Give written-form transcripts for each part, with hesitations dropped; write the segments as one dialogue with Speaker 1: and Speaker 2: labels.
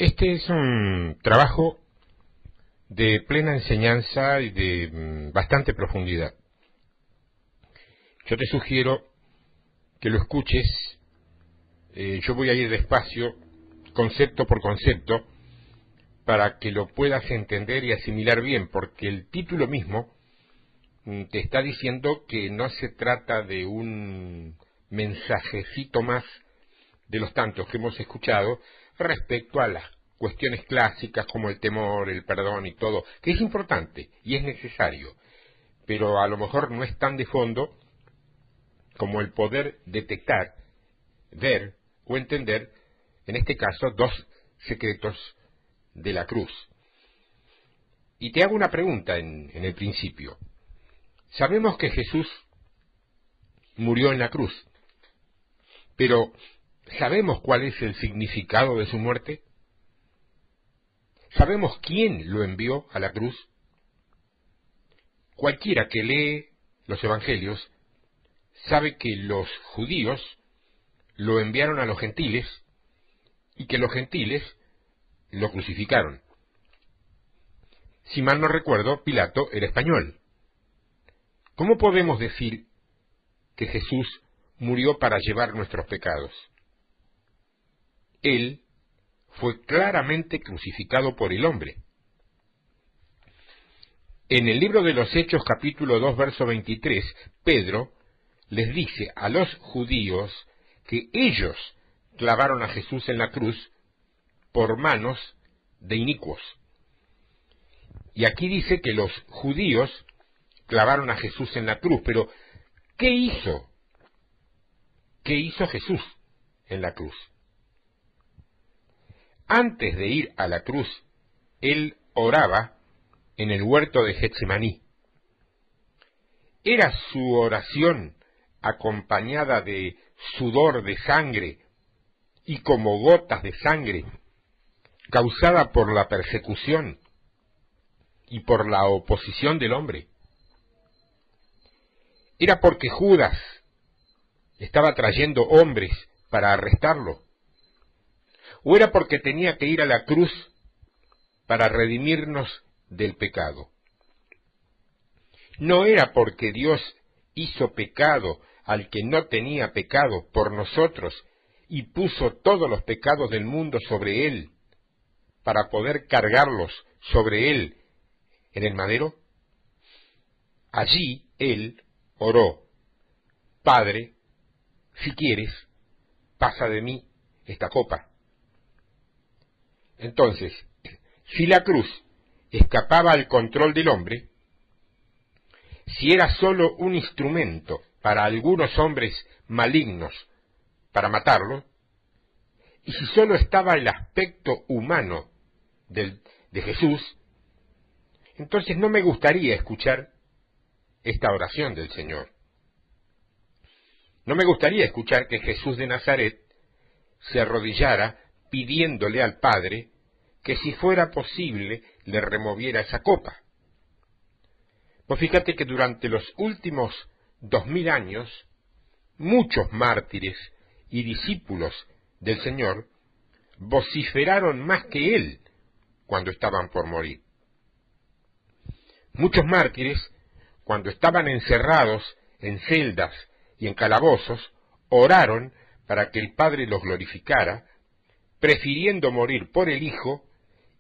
Speaker 1: Este es un trabajo de plena enseñanza y de bastante profundidad. Yo te sugiero que lo escuches. Yo voy a ir despacio, concepto por concepto, para que lo puedas entender y asimilar bien, porque el título mismo te está diciendo que no se trata de un mensajecito más de los tantos que hemos escuchado respecto a las cuestiones clásicas como el temor, el perdón y todo, que es importante y es necesario, pero a lo mejor no es tan de fondo como el poder detectar, ver o entender, en este caso, dos secretos de la cruz. Y te hago una pregunta en el principio. Sabemos que Jesús murió en la cruz, pero ¿sabemos cuál es el significado de su muerte? ¿Sabemos quién lo envió a la cruz? Cualquiera que lee los evangelios sabe que los judíos lo enviaron a los gentiles y que los gentiles lo crucificaron. Si mal no recuerdo, Pilato era español. ¿Cómo podemos decir que Jesús murió para llevar nuestros pecados? Él fue claramente crucificado por el hombre. En el libro de los Hechos, capítulo 2, verso 23, Pedro les dice a los judíos que ellos clavaron a Jesús en la cruz por manos de inicuos. Y aquí dice que los judíos clavaron a Jesús en la cruz, pero ¿qué hizo? ¿Qué hizo Jesús en la cruz? Antes de ir a la cruz, él oraba en el huerto de Getsemaní. ¿Era su oración acompañada de sudor de sangre y como gotas de sangre causada por la persecución y por la oposición del hombre? ¿Era porque Judas estaba trayendo hombres para arrestarlo? ¿O era porque tenía que ir a la cruz para redimirnos del pecado? ¿No era porque Dios hizo pecado al que no tenía pecado por nosotros y puso todos los pecados del mundo sobre él para poder cargarlos sobre él en el madero? Allí él oró: Padre, si quieres, pasa de mí esta copa. Entonces, si la cruz escapaba al control del hombre, si era sólo un instrumento para algunos hombres malignos para matarlo, y si sólo estaba el aspecto humano de Jesús, entonces no me gustaría escuchar esta oración del Señor. No me gustaría escuchar que Jesús de Nazaret se arrodillara pidiéndole al Padre que si fuera posible le removiera esa copa. Pues fíjate que durante los últimos 2000 años, muchos mártires y discípulos del Señor vociferaron más que Él cuando estaban por morir. Muchos mártires, cuando estaban encerrados en celdas y en calabozos, oraron para que el Padre los glorificara, prefiriendo morir por el Hijo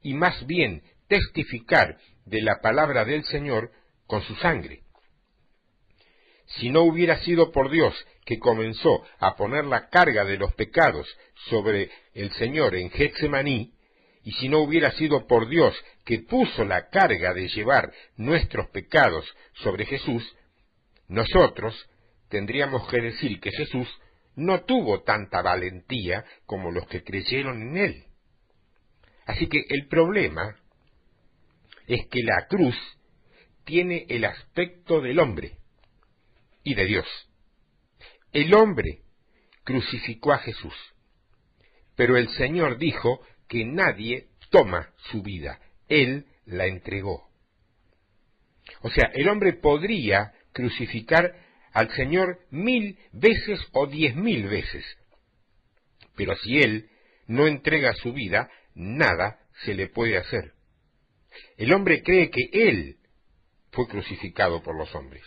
Speaker 1: y más bien testificar de la palabra del Señor con su sangre. Si no hubiera sido por Dios que comenzó a poner la carga de los pecados sobre el Señor en Getsemaní, y si no hubiera sido por Dios que puso la carga de llevar nuestros pecados sobre Jesús, nosotros tendríamos que decir que Jesús no tuvo tanta valentía como los que creyeron en Él. Así que el problema es que la cruz tiene el aspecto del hombre y de Dios. El hombre crucificó a Jesús, pero el Señor dijo que nadie toma su vida, Él la entregó. O sea, el hombre podría crucificar al Señor 1000 veces o 10.000 veces, pero si Él no entrega su vida, nada se le puede hacer. El hombre cree que él fue crucificado por los hombres.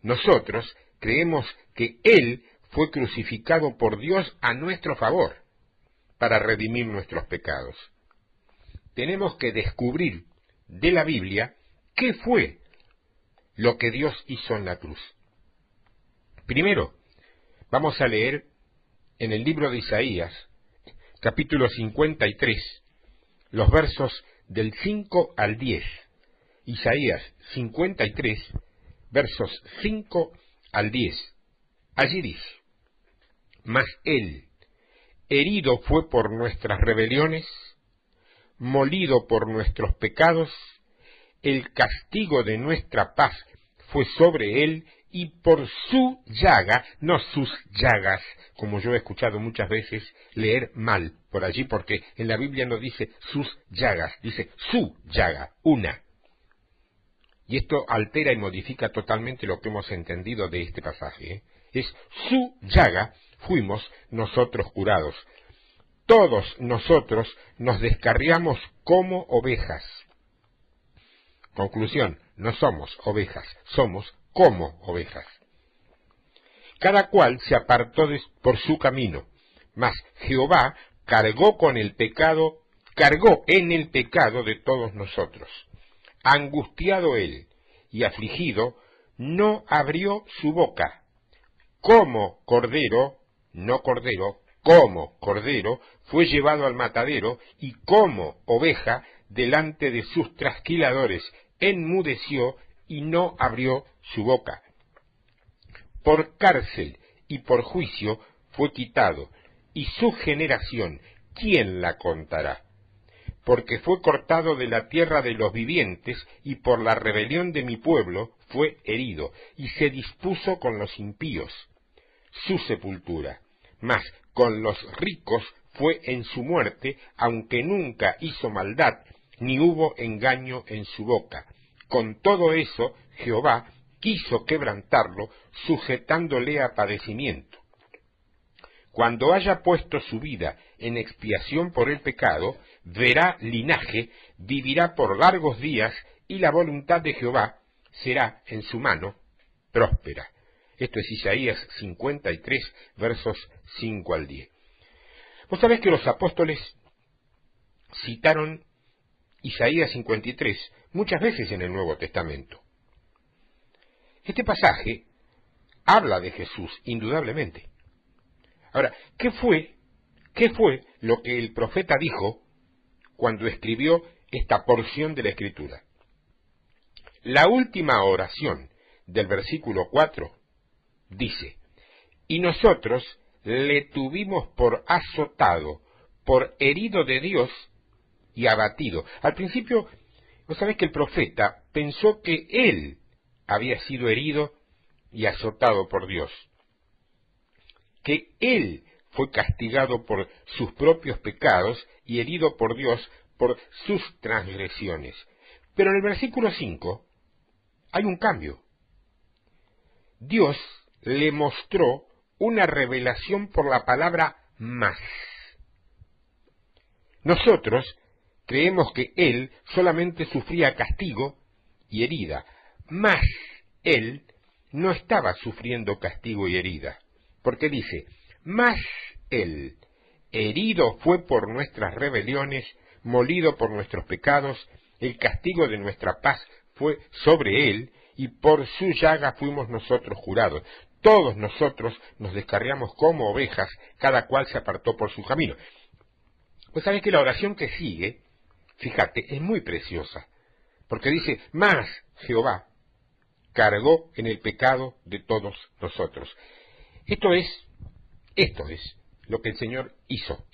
Speaker 1: Nosotros creemos que él fue crucificado por Dios a nuestro favor, para redimir nuestros pecados. Tenemos que descubrir de la Biblia qué fue lo que Dios hizo en la cruz. Primero, vamos a leer en el libro de Isaías, capítulo 53, los versos del 5 al 10. Isaías 53, versos 5 al 10. Allí dice: Mas él, herido fue por nuestras rebeliones, molido por nuestros pecados, el castigo de nuestra paz fue sobre él, y por su llaga, no sus llagas, como yo he escuchado muchas veces leer mal por allí, porque en la Biblia no dice sus llagas, dice su llaga, una. Y esto altera y modifica totalmente lo que hemos entendido de este pasaje, ¿eh? Es su llaga, fuimos nosotros curados. Todos nosotros nos descarriamos como ovejas. Conclusión, no somos ovejas, somos como ovejas. Cada cual se apartó por su camino, mas Jehová cargó en el pecado de todos nosotros. Angustiado él y afligido, no abrió su boca. Como cordero, no cordero, como cordero, fue llevado al matadero, y como oveja delante de sus trasquiladores, enmudeció y no abrió su boca. Por cárcel y por juicio fue quitado, y su generación, ¿quién la contará? Porque fue cortado de la tierra de los vivientes, y por la rebelión de mi pueblo fue herido, y se dispuso con los impíos su sepultura. Mas con los ricos fue en su muerte, aunque nunca hizo maldad, ni hubo engaño en su boca. Con todo eso, Jehová quiso quebrantarlo, sujetándole a padecimiento. Cuando haya puesto su vida en expiación por el pecado, verá linaje, vivirá por largos días, y la voluntad de Jehová será en su mano próspera. Esto es Isaías 53, versos 5 al 10. Vos sabés que los apóstoles citaron Isaías 53 muchas veces en el Nuevo Testamento. Este pasaje habla de Jesús, indudablemente. Ahora, ¿qué fue lo que el profeta dijo cuando escribió esta porción de la Escritura? La última oración del versículo 4 dice: y nosotros le tuvimos por azotado, por herido de Dios y abatido. Al principio, vos sabés que el profeta pensó que él había sido herido y azotado por Dios, que él fue castigado por sus propios pecados y herido por Dios por sus transgresiones. Pero en el versículo 5 hay un cambio. Dios le mostró una revelación por la palabra más. Nosotros creemos que él solamente sufría castigo y herida, mas él no estaba sufriendo castigo y herida, porque dice: mas él, herido fue por nuestras rebeliones, molido por nuestros pecados, el castigo de nuestra paz fue sobre él, y por su llaga fuimos nosotros curados. Todos nosotros nos descarriamos como ovejas, cada cual se apartó por su camino. Pues sabés que la oración que sigue, fíjate, es muy preciosa, porque dice: mas Jehová cargó en el pecado de todos nosotros. Esto es lo que el Señor hizo.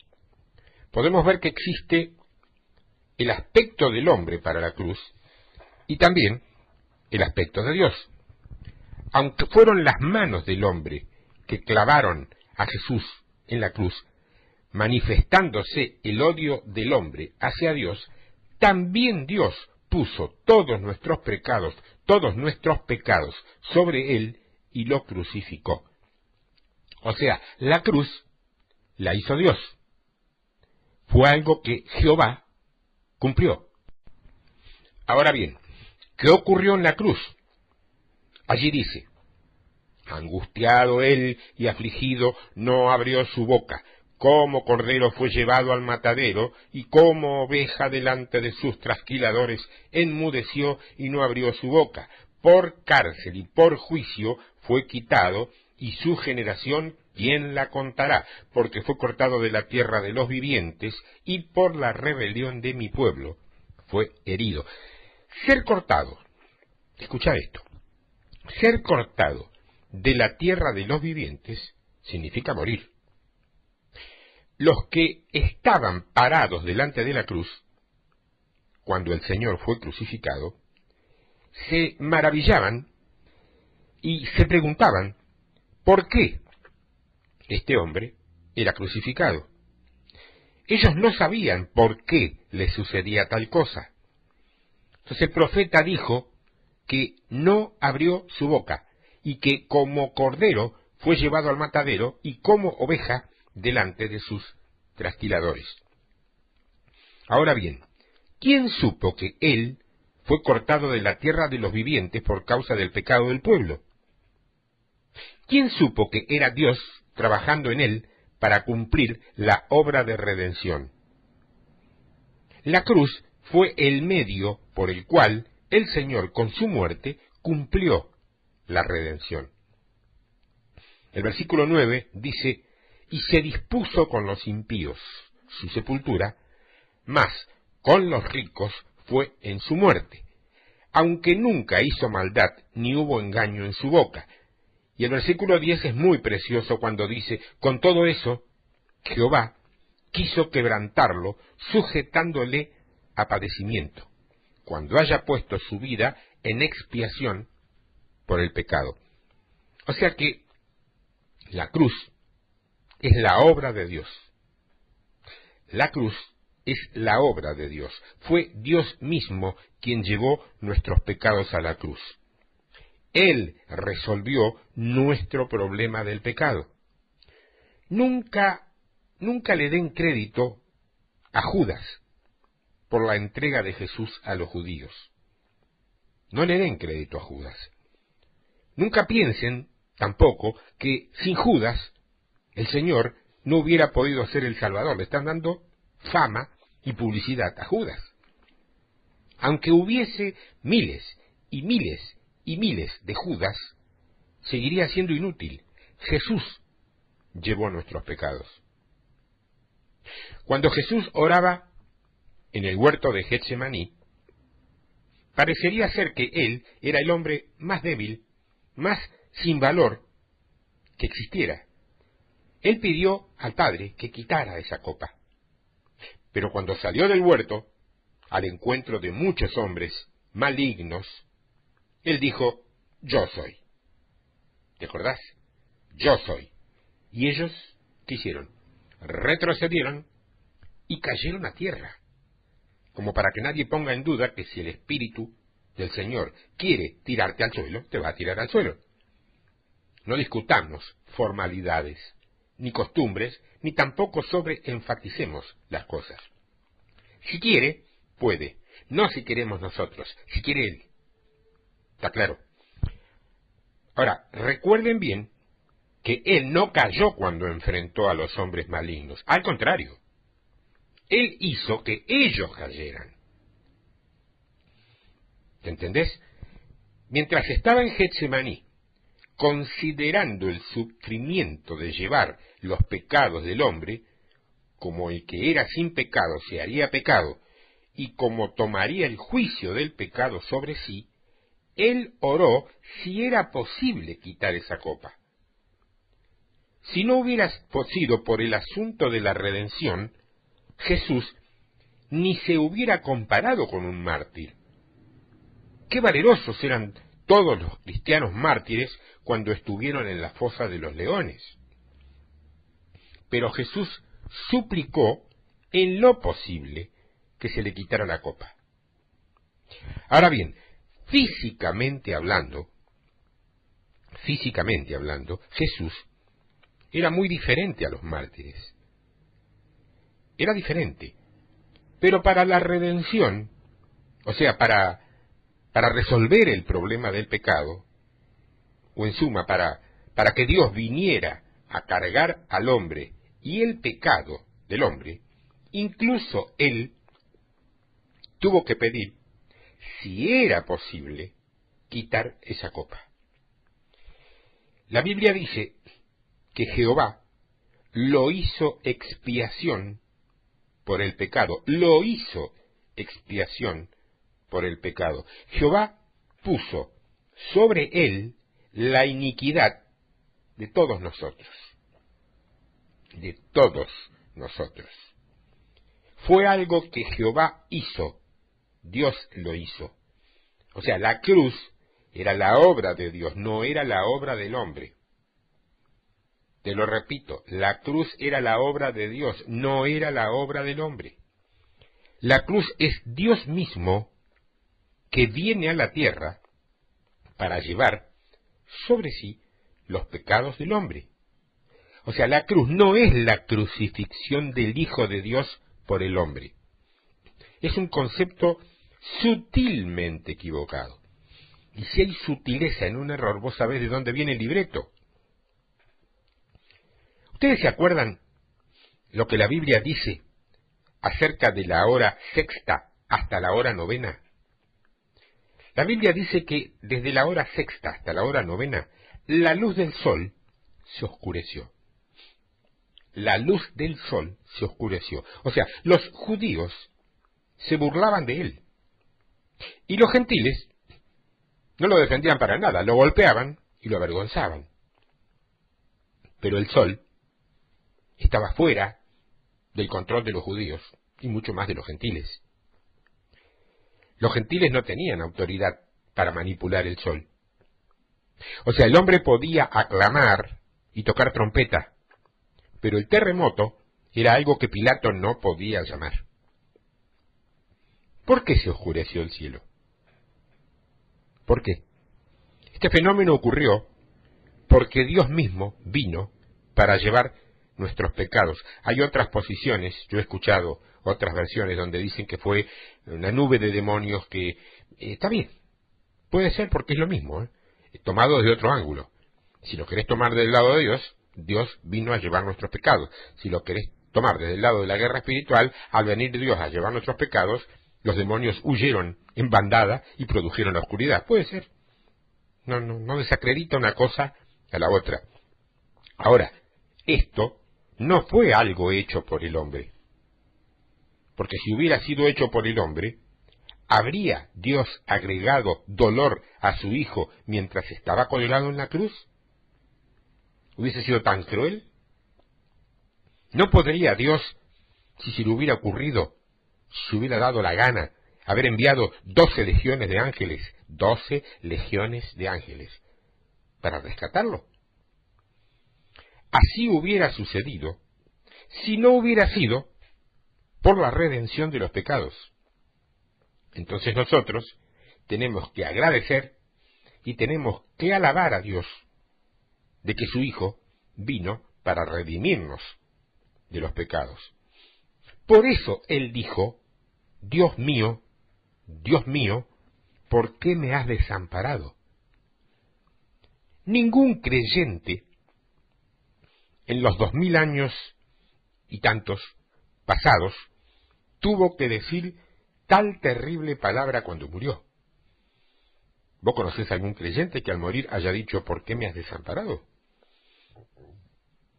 Speaker 1: Podemos ver que existe el aspecto del hombre para la cruz y también el aspecto de Dios. Aunque fueron las manos del hombre que clavaron a Jesús en la cruz, manifestándose el odio del hombre hacia Dios, también Dios puso todos nuestros pecados sobre él y lo crucificó. O sea, la cruz la hizo Dios. fue algo que Jehová cumplió. Ahora bien, ¿qué ocurrió en la cruz? Allí dice: angustiado él y afligido, no abrió su boca. Como cordero fue llevado al matadero, y como oveja delante de sus trasquiladores, enmudeció y no abrió su boca. Por cárcel y por juicio fue quitado, y su generación, ¿quién la contará? Porque fue cortado de la tierra de los vivientes, y por la rebelión de mi pueblo fue herido. Ser cortado, escucha esto, ser cortado de la tierra de los vivientes significa morir. Los que estaban parados delante de la cruz, cuando el Señor fue crucificado, se maravillaban y se preguntaban por qué este hombre era crucificado. Ellos no sabían por qué le sucedía tal cosa. Entonces el profeta dijo que no abrió su boca y que como cordero fue llevado al matadero y como oveja delante de sus trasquiladores. Ahora bien, ¿quién supo que él fue cortado de la tierra de los vivientes por causa del pecado del pueblo? ¿Quién supo que era Dios trabajando en él para cumplir la obra de redención? La cruz fue el medio por el cual el Señor con su muerte cumplió la redención. El versículo 9 dice: y se dispuso con los impíos su sepultura, mas con los ricos fue en su muerte, aunque nunca hizo maldad ni hubo engaño en su boca. Y el versículo 10 es muy precioso cuando dice: con todo eso, Jehová quiso quebrantarlo, sujetándole a padecimiento, cuando haya puesto su vida en expiación por el pecado. O sea que la cruz es la obra de Dios. La cruz es la obra de Dios. Fue Dios mismo quien llevó nuestros pecados a la cruz. Él resolvió nuestro problema del pecado. Nunca le den crédito a Judas por la entrega de Jesús a los judíos. No le den crédito a Judas. Nunca piensen tampoco que sin Judas el Señor no hubiera podido ser el Salvador. Le están dando fama y publicidad a Judas. Aunque hubiese miles y miles y miles de Judas, seguiría siendo inútil. Jesús llevó nuestros pecados. Cuando Jesús oraba en el huerto de Getsemaní, parecería ser que él era el hombre más débil, más sin valor que existiera. Él pidió al Padre que quitara esa copa. Pero cuando salió del huerto, al encuentro de muchos hombres malignos, él dijo: yo soy. ¿Te acordás? Yo soy. Y ellos, ¿qué hicieron? Retrocedieron y cayeron a tierra, como para que nadie ponga en duda que si el Espíritu del Señor quiere tirarte al suelo, te va a tirar al suelo. No discutamos formalidades, ni costumbres, ni tampoco sobreenfaticemos las cosas. Si quiere, puede. No si queremos nosotros, si quiere Él. ¿Está claro? Ahora, recuerden bien que Él no cayó cuando enfrentó a los hombres malignos. Al contrario, Él hizo que ellos cayeran. ¿Te entendés? Mientras estaba en Getsemaní, considerando el sufrimiento de llevar los pecados del hombre, como el que era sin pecado se haría pecado, y como tomaría el juicio del pecado sobre sí, él oró si era posible quitar esa copa. Si no hubiera sido por el asunto de la redención, Jesús ni se hubiera comparado con un mártir. Qué valerosos eran todos los cristianos mártires cuando estuvieron en la fosa de los leones. Pero Jesús suplicó en lo posible que se le quitara la copa. Ahora bien, físicamente hablando, Jesús era muy diferente a los mártires. era diferente. Pero para la redención, o sea, para resolver el problema del pecado, o en suma, para que Dios viniera a cargar al hombre y el pecado del hombre, incluso Él tuvo que pedir, si era posible, quitar esa copa. La Biblia dice que Jehová lo hizo expiación por el pecado, lo hizo expiación por el pecado. Jehová puso sobre él la iniquidad de todos nosotros, de todos nosotros. Fue algo que Jehová hizo, Dios lo hizo. O sea, la cruz era la obra de Dios, no era la obra del hombre. Te lo repito, la cruz era la obra de Dios, no era la obra del hombre. La cruz es Dios mismo que viene a la tierra para llevar sobre sí los pecados del hombre. O sea, la cruz no es la crucifixión del Hijo de Dios por el hombre. Es un concepto sutilmente equivocado. Y si hay sutileza en un error, vos sabés de dónde viene el libreto. ¿Ustedes se acuerdan lo que la Biblia dice acerca de la hora sexta hasta la hora novena? La Biblia dice que desde la hora sexta hasta la hora novena, la luz del sol se oscureció. La luz del sol se oscureció. O sea, los judíos se burlaban de él. Y los gentiles no lo defendían para nada, lo golpeaban y lo avergonzaban. Pero el sol estaba fuera del control de los judíos y mucho más de los gentiles. Los gentiles no tenían autoridad para manipular el sol. O sea, el hombre podía aclamar y tocar trompeta, pero el terremoto era algo que Pilato no podía llamar. ¿Por qué se oscureció el cielo? ¿Por qué? Este fenómeno ocurrió porque Dios mismo vino para llevar nuestros pecados. Hay otras posiciones, yo he escuchado otras versiones donde dicen que fue una nube de demonios que... está bien, puede ser porque es lo mismo, tomado desde otro ángulo. Si lo querés tomar del lado de Dios, Dios vino a llevar nuestros pecados. Si lo querés tomar desde el lado de la guerra espiritual, al venir Dios a llevar nuestros pecados, los demonios huyeron en bandada y produjeron la oscuridad. Puede ser. No desacredita una cosa a la otra. Ahora, esto no fue algo hecho por el hombre. Porque si hubiera sido hecho por el hombre, ¿habría Dios agregado dolor a su Hijo mientras estaba colgado en la cruz? ¿Hubiese sido tan cruel? ¿No podría Dios, si se le hubiera ocurrido, si hubiera dado la gana, haber enviado 12 legiones de ángeles, 12 legiones de ángeles, para rescatarlo? Así hubiera sucedido si no hubiera sido por la redención de los pecados. Entonces nosotros tenemos que agradecer y tenemos que alabar a Dios de que su Hijo vino para redimirnos de los pecados. Por eso Él dijo, Dios mío, ¿por qué me has desamparado? Ningún creyente en los 2000 años y tantos pasados tuvo que decir tal terrible palabra cuando murió. ¿Vos conocés algún creyente que al morir haya dicho ¿por qué me has desamparado?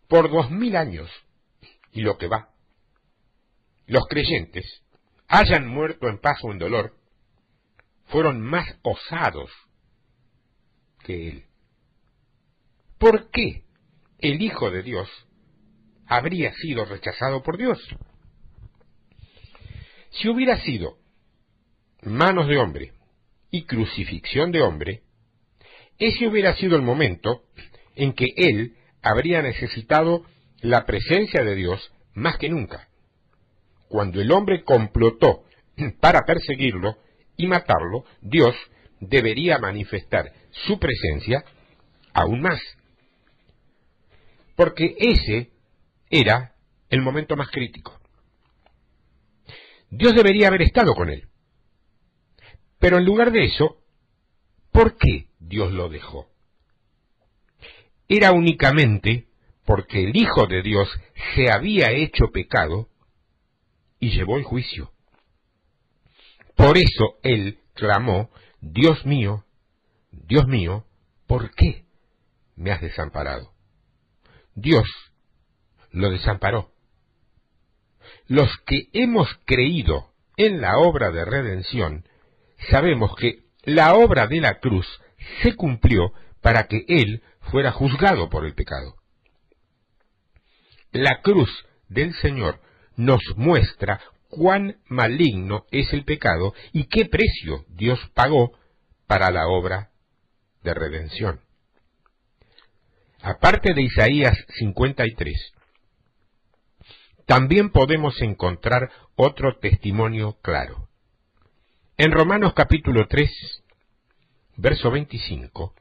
Speaker 1: Por 2000 años y lo que va, los creyentes, hayan muerto en paz o en dolor, fueron más osados que él. ¿Por qué el Hijo de Dios habría sido rechazado por Dios? Si hubiera sido manos de hombre y crucifixión de hombre, ese hubiera sido el momento en que él habría necesitado la presencia de Dios más que nunca. Cuando el hombre complotó para perseguirlo y matarlo, Dios debería manifestar su presencia aún más. Porque ese era el momento más crítico. Dios debería haber estado con él. Pero en lugar de eso, ¿por qué Dios lo dejó? Era únicamente porque el Hijo de Dios se había hecho pecado y llevó el juicio. Por eso él clamó: Dios mío, ¿por qué me has desamparado? Dios lo desamparó. Los que hemos creído en la obra de redención, sabemos que la obra de la cruz se cumplió para que él fuera juzgado por el pecado. La cruz del Señor nos muestra cuán maligno es el pecado y qué precio Dios pagó para la obra de redención. Aparte de Isaías 53, también podemos encontrar otro testimonio claro. En Romanos capítulo 3, verso 25,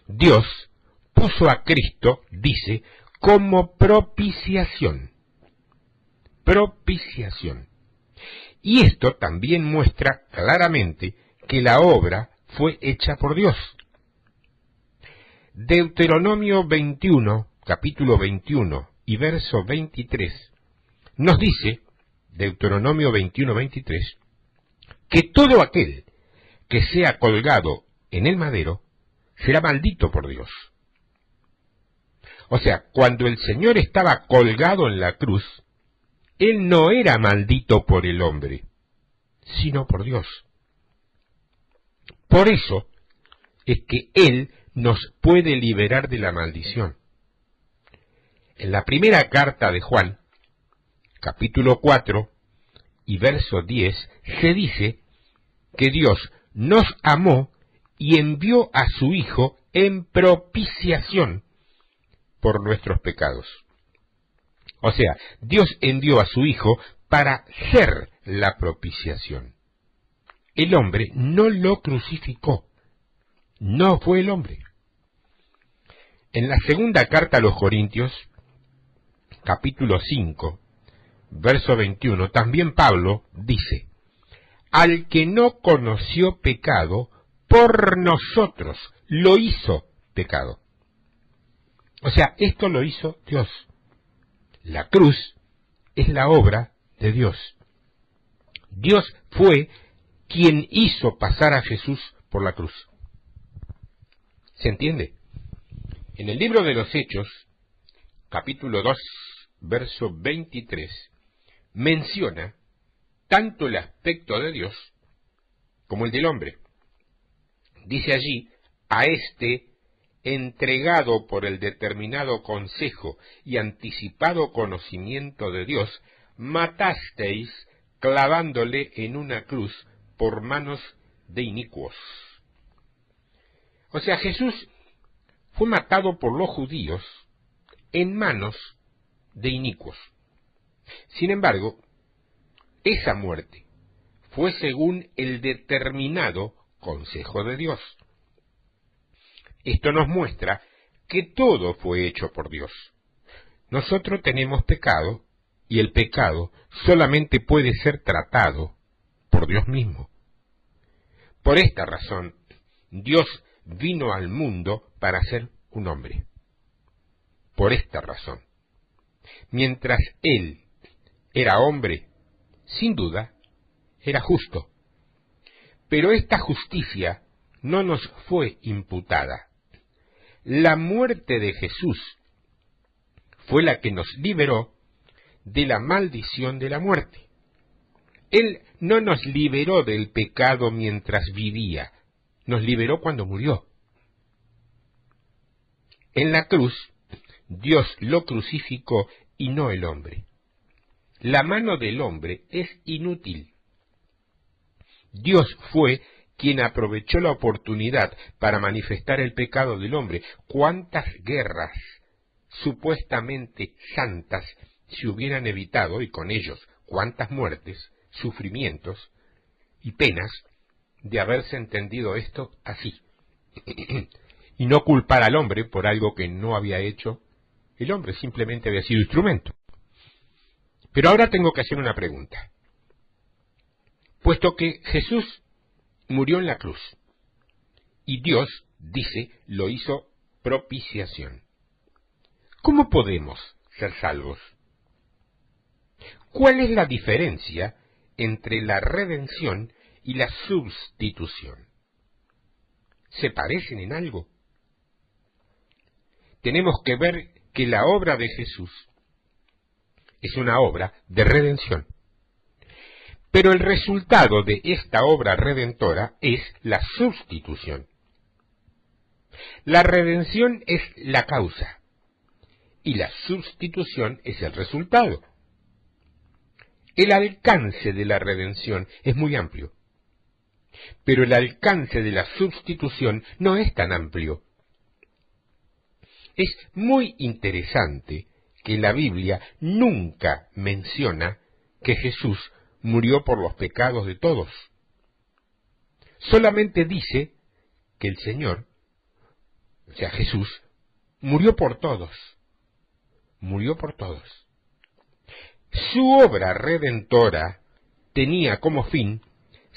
Speaker 1: Dios puso a Cristo, dice, como propiciación. Propiciación. Y esto también muestra claramente que la obra fue hecha por Dios. Deuteronomio 21, capítulo 21 y verso 23, nos dice, Deuteronomio 21, 23, que todo aquel que sea colgado en el madero será maldito por Dios. O sea, cuando el Señor estaba colgado en la cruz, Él no era maldito por el hombre, sino por Dios. Por eso es que Él nos puede liberar de la maldición. En la primera carta de Juan, capítulo 4 y verso 10, se dice que Dios nos amó y envió a su Hijo en propiciación por nuestros pecados. O sea, Dios envió a su Hijo para ser la propiciación. El hombre no lo crucificó, no fue el hombre. En la segunda carta a los Corintios, capítulo 5, verso 21, también Pablo dice: al que no conoció pecado, por nosotros lo hizo pecado. O sea, esto lo hizo Dios. La cruz es la obra de Dios. Dios fue quien hizo pasar a Jesús por la cruz. ¿Se entiende? En el libro de los Hechos, capítulo 2, verso 23, menciona tanto el aspecto de Dios como el del hombre. Dice allí: a este, entregado por el determinado consejo y anticipado conocimiento de Dios, matasteis clavándole en una cruz por manos de inicuos. O sea, Jesús fue matado por los judíos en manos de inicuos. Sin embargo, esa muerte fue según el determinado consejo de Dios. Esto nos muestra que todo fue hecho por Dios. Nosotros tenemos pecado y el pecado solamente puede ser tratado por Dios mismo. Por esta razón, Dios vino al mundo para ser un hombre. Por esta razón. Mientras Él era hombre, sin duda, era justo. Pero esta justicia no nos fue imputada. La muerte de Jesús fue la que nos liberó de la maldición de la muerte. Él no nos liberó del pecado mientras vivía, nos liberó cuando murió. En la cruz, Dios lo crucificó y no el hombre. La mano del hombre es inútil. Dios fue quien aprovechó la oportunidad para manifestar el pecado del hombre. ¿Cuántas guerras supuestamente santas se hubieran evitado, y con ellos cuántas muertes, sufrimientos y penas, de haberse entendido esto así? Y no culpar al hombre por algo que no había hecho. El hombre simplemente había sido instrumento. Pero ahora tengo que hacer una pregunta. puesto que Jesús murió en la cruz y Dios, dice, lo hizo propiciación. ¿Cómo podemos ser salvos? ¿Cuál es la diferencia entre la redención y la sustitución? ¿Se parecen en algo? Tenemos que ver que la obra de Jesús es una obra de redención. Pero el resultado de esta obra redentora es la sustitución. La redención es la causa y la sustitución es el resultado. El alcance de la redención es muy amplio, pero el alcance de la sustitución no es tan amplio. Es muy interesante que la Biblia nunca menciona que Jesús murió por los pecados de todos. Solamente dice que el Señor, o sea, Jesús, murió por todos. Murió por todos. Su obra redentora tenía como fin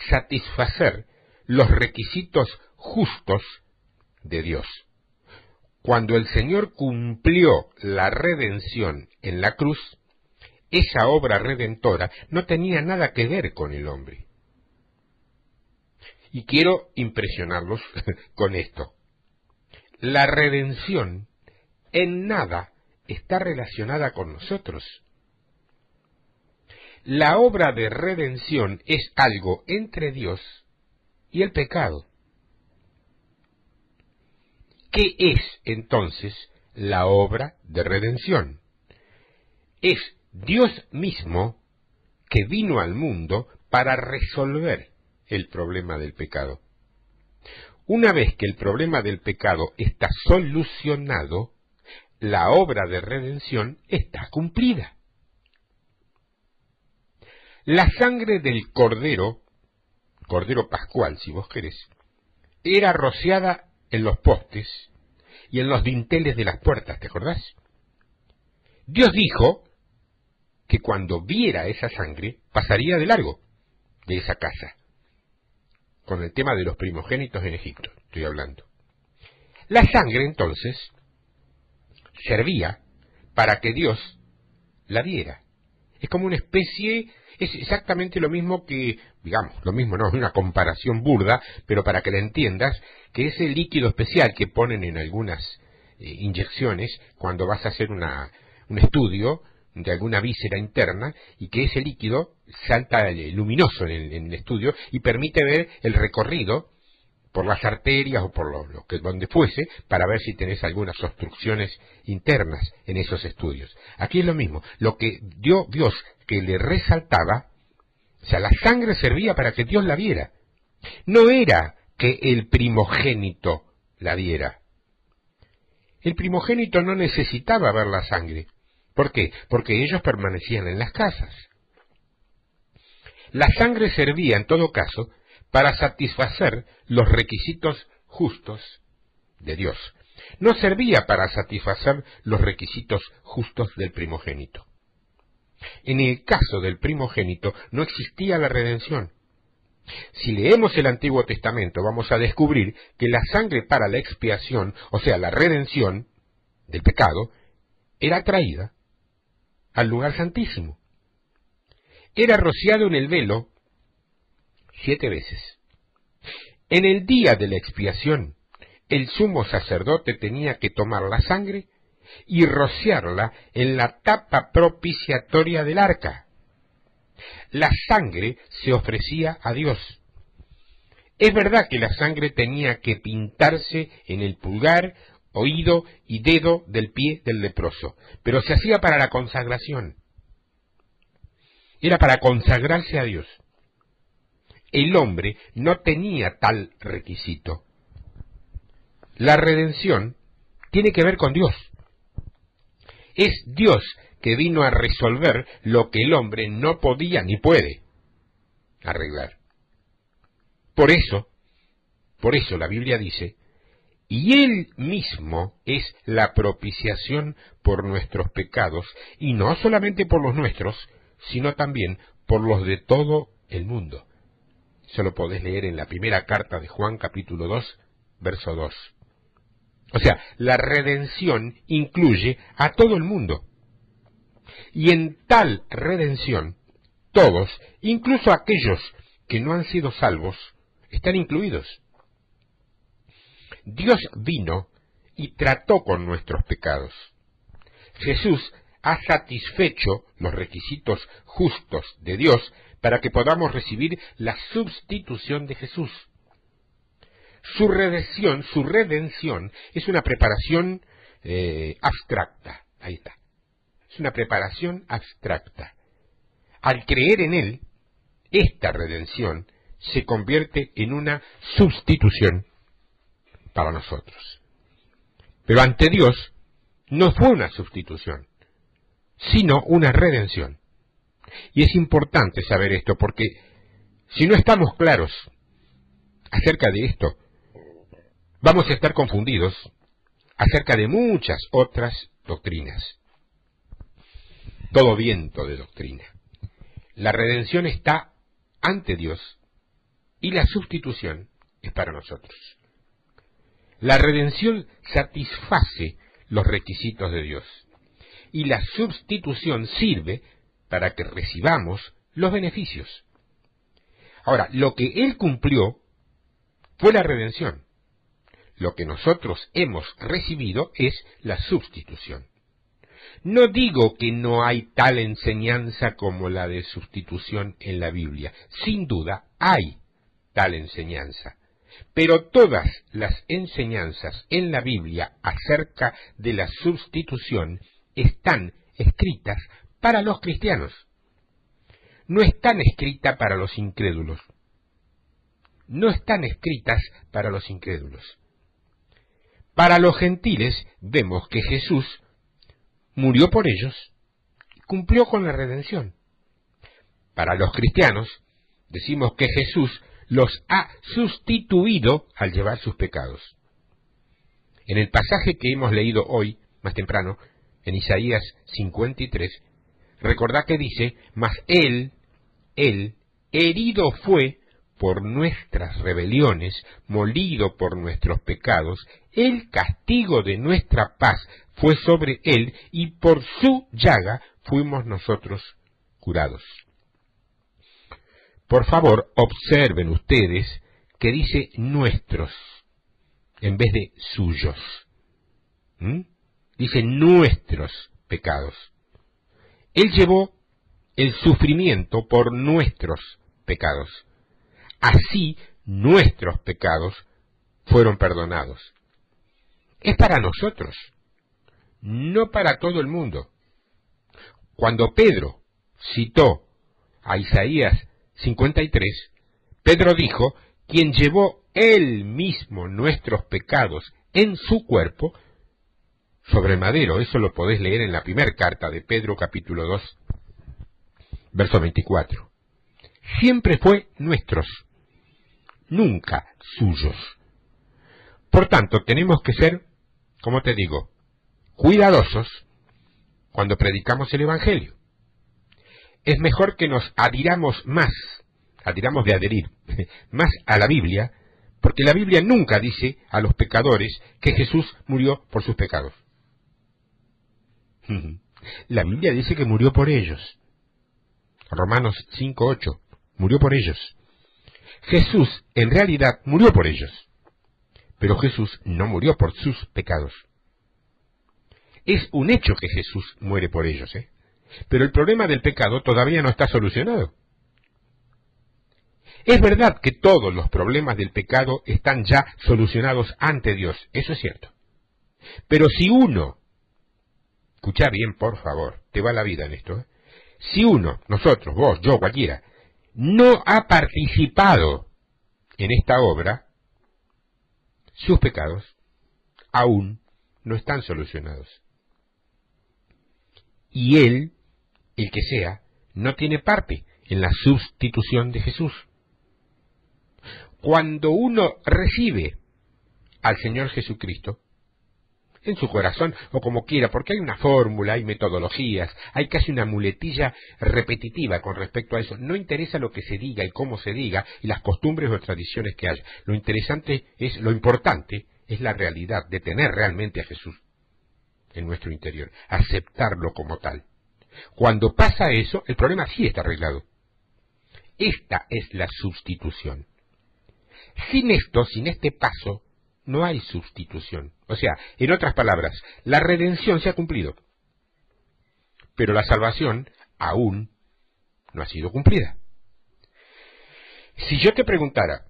Speaker 1: satisfacer los requisitos justos de Dios. Cuando el Señor cumplió la redención en la cruz, esa obra redentora no tenía nada que ver con el hombre. Y quiero impresionarlos con esto. La redención en nada está relacionada con nosotros. La obra de redención es algo entre Dios y el pecado. ¿Qué es entonces la obra de redención? Es Dios mismo que vino al mundo para resolver el problema del pecado. Una vez que el problema del pecado está solucionado, la obra de redención está cumplida. La sangre del cordero pascual, si vos querés, era rociada en los postes y en los dinteles de las puertas, ¿te acordás? Dios dijo que cuando viera esa sangre pasaría de largo de esa casa, con el tema de los primogénitos en Egipto, estoy hablando. La sangre entonces servía para que Dios la viera. Es como una especie, es exactamente lo mismo que, digamos, lo mismo no, es una comparación burda, pero para que la entiendas, que ese líquido especial que ponen en algunas inyecciones cuando vas a hacer un estudio de alguna víscera interna, y que ese líquido salta luminoso en el estudio y permite ver el recorrido por las arterias o por donde fuese, para ver si tenés algunas obstrucciones internas en esos estudios. Aquí es lo mismo, lo que Dios que le resaltaba, o sea, la sangre servía para que Dios la viera. No era que el primogénito la viera. El primogénito no necesitaba ver la sangre. ¿Por qué? Porque ellos permanecían en las casas. La sangre servía, en todo caso, para satisfacer los requisitos justos de Dios. No servía para satisfacer los requisitos justos del primogénito. En el caso del primogénito no existía la redención. Si leemos el Antiguo Testamento vamos a descubrir que la sangre para la expiación, o sea, la redención del pecado, era traída al lugar santísimo. Era rociado en el velo 7 veces. En el día de la expiación, el sumo sacerdote tenía que tomar la sangre y rociarla en la tapa propiciatoria del arca. La sangre se ofrecía a Dios. Es verdad que la sangre tenía que pintarse en el pulgar, oído y dedo del pie del leproso, pero se hacía para la consagración. Era para consagrarse a Dios. El hombre no tenía tal requisito. La redención tiene que ver con Dios. Es Dios que vino a resolver lo que el hombre no podía ni puede arreglar. Por eso la Biblia dice, y Él mismo es la propiciación por nuestros pecados, y no solamente por los nuestros, sino también por los de todo el mundo. Eso lo podés leer en la primera carta de Juan, capítulo 2, verso 2. O sea, la redención incluye a todo el mundo. Y en tal redención, todos, incluso aquellos que no han sido salvos, están incluidos. Dios vino y trató con nuestros pecados. Jesús ha satisfecho los requisitos justos de Dios para que podamos recibir la sustitución de Jesús. Su redención es una preparación abstracta. Ahí está. Es una preparación abstracta. Al creer en Él, esta redención se convierte en una sustitución para nosotros. Pero ante Dios no fue una sustitución, sino una redención. Y es importante saber esto porque si no estamos claros acerca de esto, vamos a estar confundidos acerca de muchas otras doctrinas. Todo viento de doctrina. La redención está ante Dios y la sustitución es para nosotros. La redención satisface los requisitos de Dios y la sustitución sirve para que recibamos los beneficios. Ahora, lo que Él cumplió fue la redención. Lo que nosotros hemos recibido es la sustitución. No digo que no hay tal enseñanza como la de sustitución en la Biblia. Sin duda hay tal enseñanza. Pero todas las enseñanzas en la Biblia acerca de la sustitución están escritas para los cristianos. No están escritas para los incrédulos. No están escritas para los incrédulos. Para los gentiles vemos que Jesús murió por ellos y cumplió con la redención. Para los cristianos decimos que Jesús los ha sustituido al llevar sus pecados. En el pasaje que hemos leído hoy, más temprano, en Isaías 53, recordá que dice, mas Él, herido fue por nuestras rebeliones, molido por nuestros pecados, el castigo de nuestra paz fue sobre Él, y por su llaga fuimos nosotros curados. Por favor, observen ustedes que dice nuestros, en vez de suyos. Dice nuestros pecados. Él llevó el sufrimiento por nuestros pecados. Así nuestros pecados fueron perdonados. Es para nosotros, no para todo el mundo. Cuando Pedro citó a Isaías 53, Pedro dijo, quien llevó él mismo nuestros pecados en su cuerpo, sobre el madero. Eso lo podés leer en la primera carta de Pedro, capítulo 2, verso 24. Siempre fue nuestros, nunca suyos. Por tanto, tenemos que ser, como te digo, cuidadosos cuando predicamos el Evangelio. Es mejor que nos adhiramos más a la Biblia, porque la Biblia nunca dice a los pecadores que Jesús murió por sus pecados. La Biblia dice que murió por ellos. Romanos 5:8, murió por ellos. Jesús en realidad murió por ellos, pero Jesús no murió por sus pecados. Es un hecho que Jesús muere por ellos, pero el problema del pecado todavía no está solucionado. Es verdad que todos los problemas del pecado están ya solucionados ante Dios, eso es cierto. Pero si uno, escuchá bien por favor, te va la vida en esto, si uno, nosotros, vos, yo, cualquiera, no ha participado en esta obra, sus pecados aún no están solucionados. Y él, el que sea, no tiene parte en la sustitución de Jesús. Cuando uno recibe al Señor Jesucristo, en su corazón o como quiera, porque hay una fórmula, hay metodologías, hay casi una muletilla repetitiva con respecto a eso. No interesa lo que se diga y cómo se diga y las costumbres o tradiciones que haya. Lo importante es la realidad de tener realmente a Jesús en nuestro interior, aceptarlo como tal. Cuando pasa eso, el problema sí está arreglado. Esta es la sustitución. Sin esto, sin este paso, no hay sustitución. O sea, en otras palabras, la redención se ha cumplido, pero la salvación aún no ha sido cumplida. Si yo te preguntara,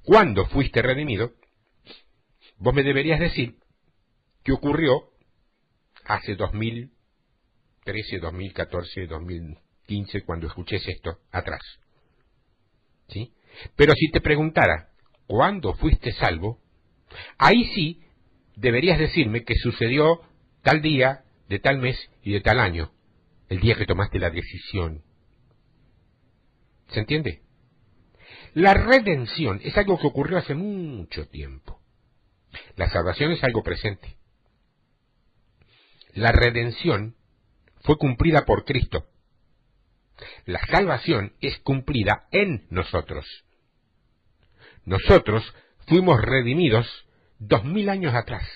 Speaker 1: ¿cuándo fuiste redimido?, vos me deberías decir que ocurrió hace 2013, 2014, 2015, cuando escuches esto atrás. ¿Sí? Pero si te preguntara, ¿cuándo fuiste salvo?, ahí sí deberías decirme que sucedió tal día, de tal mes y de tal año, el día que tomaste la decisión. ¿Se entiende? La redención es algo que ocurrió hace mucho tiempo. La salvación es algo presente. La redención fue cumplida por Cristo. La salvación es cumplida en nosotros. Nosotros fuimos redimidos 2000 años atrás,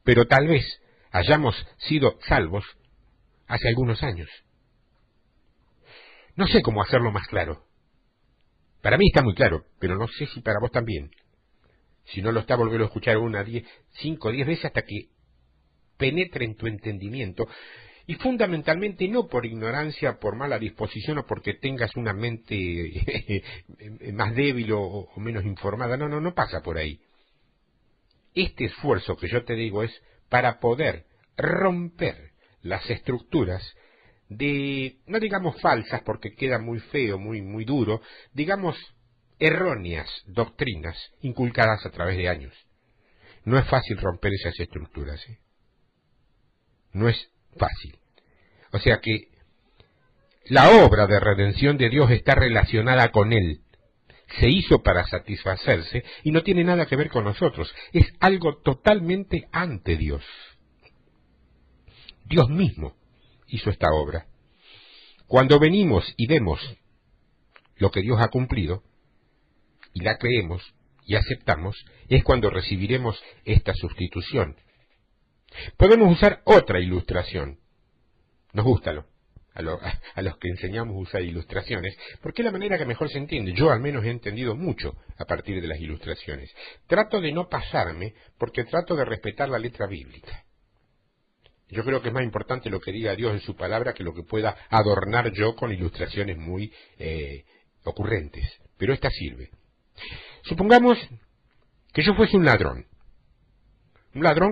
Speaker 1: pero tal vez hayamos sido salvos hace algunos años. No sé cómo hacerlo más claro. Para mí está muy claro, pero no sé si para vos también. Si no lo está, volverlo a escuchar 5 o 10 veces hasta que penetre en tu entendimiento, y fundamentalmente no por ignorancia, por mala disposición o porque tengas una mente más débil o menos informada. No pasa por ahí. Este esfuerzo que yo te digo es para poder romper las estructuras de, no digamos falsas porque queda muy feo, muy duro, digamos erróneas doctrinas inculcadas a través de años. No es fácil romper esas estructuras, ¿eh? No es fácil. O sea que la obra de redención de Dios está relacionada con Él. Se hizo para satisfacerse y no tiene nada que ver con nosotros. Es algo totalmente ante Dios. Dios mismo hizo esta obra. Cuando venimos y vemos lo que Dios ha cumplido, y la creemos y aceptamos, es cuando recibiremos esta sustitución. Podemos usar otra ilustración. Nos gusta a los que enseñamos a usar ilustraciones, porque es la manera que mejor se entiende. Yo al menos he entendido mucho a partir de las ilustraciones. Trato de no pasarme, porque trato de respetar la letra bíblica. Yo creo que es más importante lo que diga Dios en su palabra que lo que pueda adornar yo con ilustraciones muy ocurrentes. Pero esta sirve. Supongamos que yo fuese un ladrón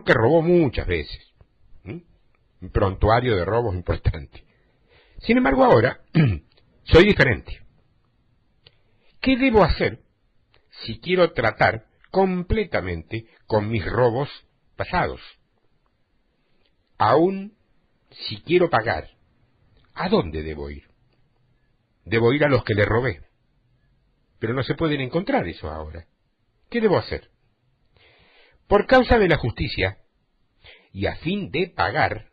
Speaker 1: que robó muchas veces, un prontuario de robos importante. Sin embargo, ahora soy diferente. ¿Qué debo hacer si quiero tratar completamente con mis robos pasados? Aún si quiero pagar, ¿a dónde debo ir? Debo ir a los que le robé. Pero no se pueden encontrar eso ahora. ¿Qué debo hacer? Por causa de la justicia, y a fin de pagar,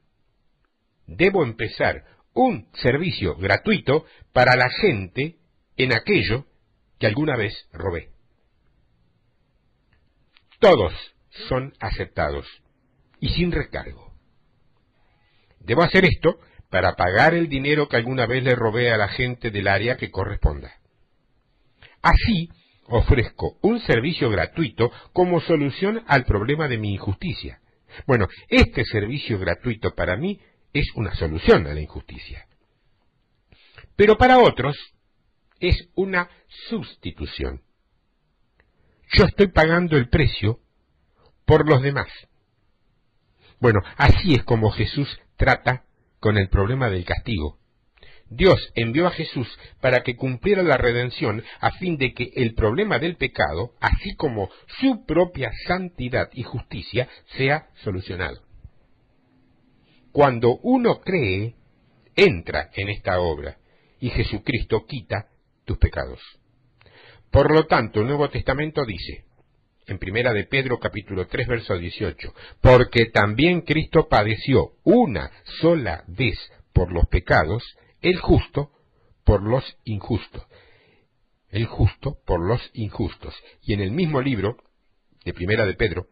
Speaker 1: debo empezar un servicio gratuito para la gente en aquello que alguna vez robé. Todos son aceptados y sin recargo. Debo hacer esto para pagar el dinero que alguna vez le robé a la gente del área que corresponda. Así, ofrezco un servicio gratuito como solución al problema de mi injusticia. Bueno, este servicio gratuito para mí es una solución a la injusticia. Pero para otros es una sustitución. Yo estoy pagando el precio por los demás. Bueno, así es como Jesús trata con el problema del castigo. Dios envió a Jesús para que cumpliera la redención a fin de que el problema del pecado, así como su propia santidad y justicia, sea solucionado. Cuando uno cree, entra en esta obra y Jesucristo quita tus pecados. Por lo tanto, el Nuevo Testamento dice, en Primera de Pedro capítulo 3 verso 18, porque también Cristo padeció una sola vez por los pecados, el justo por los injustos. El justo por los injustos. Y en el mismo libro de Primera de Pedro,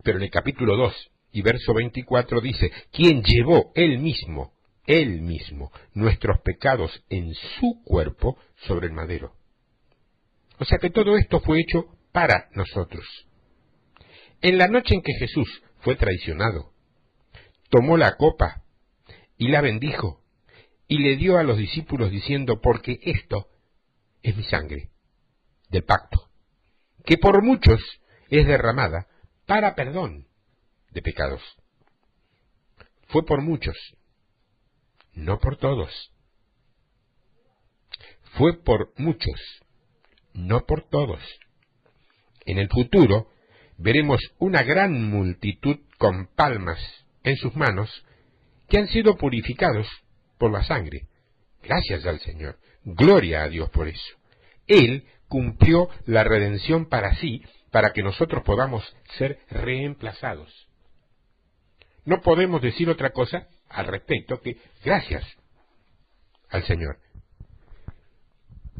Speaker 1: pero en el capítulo 2 y verso 24 dice, quien llevó él mismo, nuestros pecados en su cuerpo sobre el madero. O sea que todo esto fue hecho para nosotros. En la noche en que Jesús fue traicionado, tomó la copa y la bendijo y le dio a los discípulos diciendo, porque esto es mi sangre del pacto, que por muchos es derramada para perdón de pecados. Fue por muchos, no por todos. Fue por muchos, no por todos. En el futuro veremos una gran multitud con palmas en sus manos que han sido purificados por la sangre. Gracias al Señor. Gloria a Dios por eso. Él cumplió la redención para sí, para que nosotros podamos ser reemplazados. No podemos decir otra cosa al respecto que gracias al Señor.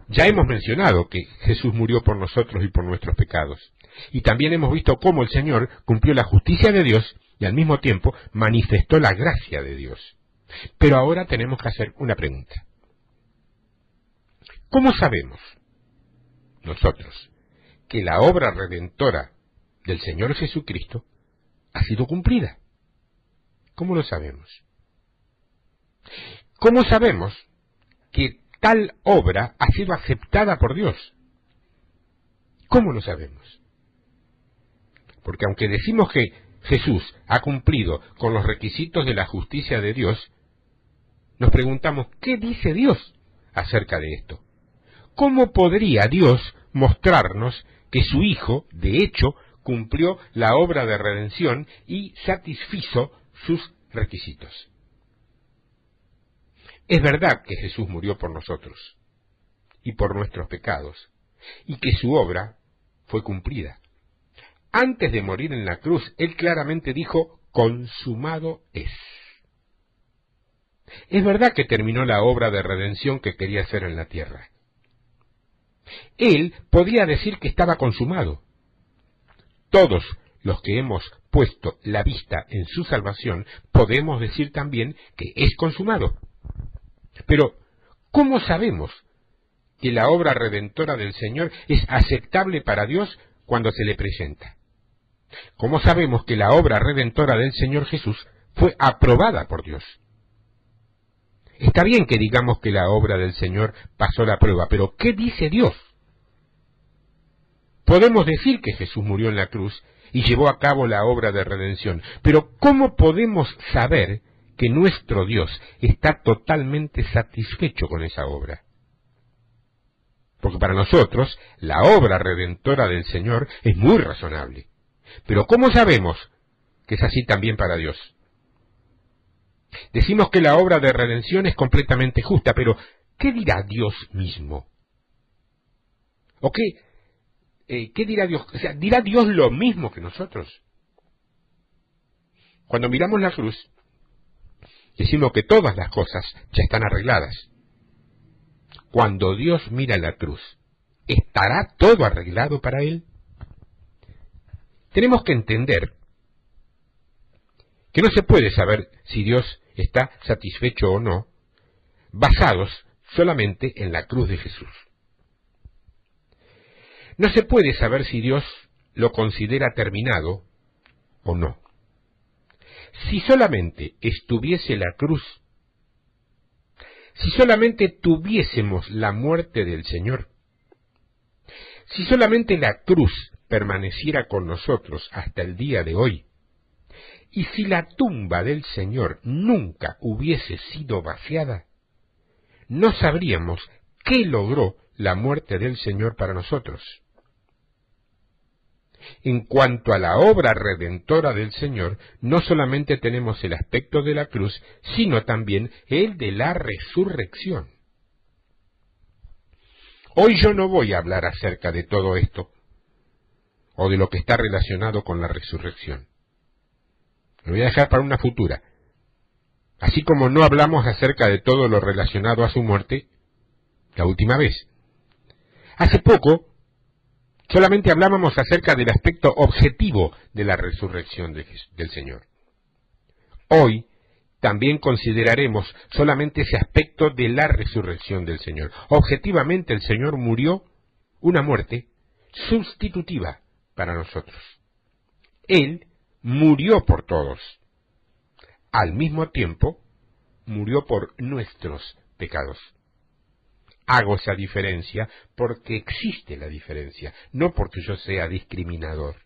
Speaker 1: Ya hemos mencionado que Jesús murió por nosotros y por nuestros pecados. Y también hemos visto cómo el Señor cumplió la justicia de Dios y al mismo tiempo manifestó la gracia de Dios. Pero ahora tenemos que hacer una pregunta. ¿Cómo sabemos nosotros que la obra redentora del Señor Jesucristo ha sido cumplida? ¿Cómo lo sabemos? ¿Cómo sabemos que tal obra ha sido aceptada por Dios? ¿Cómo lo sabemos? Porque aunque decimos que Jesús ha cumplido con los requisitos de la justicia de Dios, nos preguntamos, ¿qué dice Dios acerca de esto? ¿Cómo podría Dios mostrarnos que su Hijo, de hecho, cumplió la obra de redención y satisfizo sus requisitos? Es verdad que Jesús murió por nosotros y por nuestros pecados, y que su obra fue cumplida. Antes de morir en la cruz, Él claramente dijo, consumado es. Es verdad que terminó la obra de redención que quería hacer en la tierra. Él podía decir que estaba consumado. Todos los que hemos puesto la vista en su salvación, podemos decir también que es consumado. Pero, ¿cómo sabemos que la obra redentora del Señor es aceptable para Dios cuando se le presenta? ¿Cómo sabemos que la obra redentora del Señor Jesús fue aprobada por Dios? Está bien que digamos que la obra del Señor pasó la prueba, pero ¿qué dice Dios? Podemos decir que Jesús murió en la cruz y llevó a cabo la obra de redención, pero ¿cómo podemos saber que nuestro Dios está totalmente satisfecho con esa obra? Porque para nosotros la obra redentora del Señor es muy razonable. Pero ¿cómo sabemos que es así también para Dios? Decimos que la obra de redención es completamente justa, pero ¿qué dirá Dios mismo? ¿O qué dirá Dios? O sea, ¿dirá Dios lo mismo que nosotros? Cuando miramos la cruz, decimos que todas las cosas ya están arregladas. Cuando Dios mira la cruz, ¿estará todo arreglado para Él? Tenemos que entender que no se puede saber si Dios está satisfecho o no, basados solamente en la cruz de Jesús. No se puede saber si Dios lo considera terminado o no. Si solamente estuviese la cruz, si solamente tuviésemos la muerte del Señor, si solamente la cruz permaneciera con nosotros hasta el día de hoy, y si la tumba del Señor nunca hubiese sido vaciada, no sabríamos qué logró la muerte del Señor para nosotros. En cuanto a la obra redentora del Señor, no solamente tenemos el aspecto de la cruz, sino también el de la resurrección. Hoy yo no voy a hablar acerca de todo esto. o de lo que está relacionado con la resurrección. Lo voy a dejar para una futura. Así como no hablamos acerca de todo lo relacionado a su muerte la última vez. Hace poco solamente hablábamos acerca del aspecto objetivo de la resurrección del Señor. Hoy también consideraremos solamente ese aspecto de la resurrección del Señor. Objetivamente el Señor murió una muerte sustitutiva para nosotros. Él murió por todos. Al mismo tiempo, murió por nuestros pecados. Hago esa diferencia porque existe la diferencia, no porque yo sea discriminador.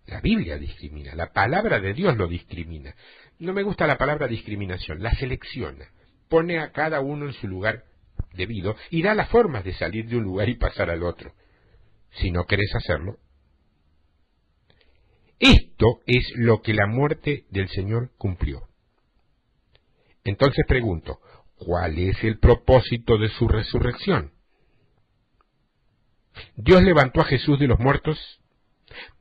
Speaker 1: La Biblia discrimina, la palabra de Dios lo discrimina. No me gusta la palabra discriminación, la selecciona. Pone a cada uno en su lugar debido y da las formas de salir de un lugar y pasar al otro. Si no querés hacerlo. Esto es lo que la muerte del Señor cumplió. Entonces pregunto, ¿cuál es el propósito de su resurrección? Dios levantó a Jesús de los muertos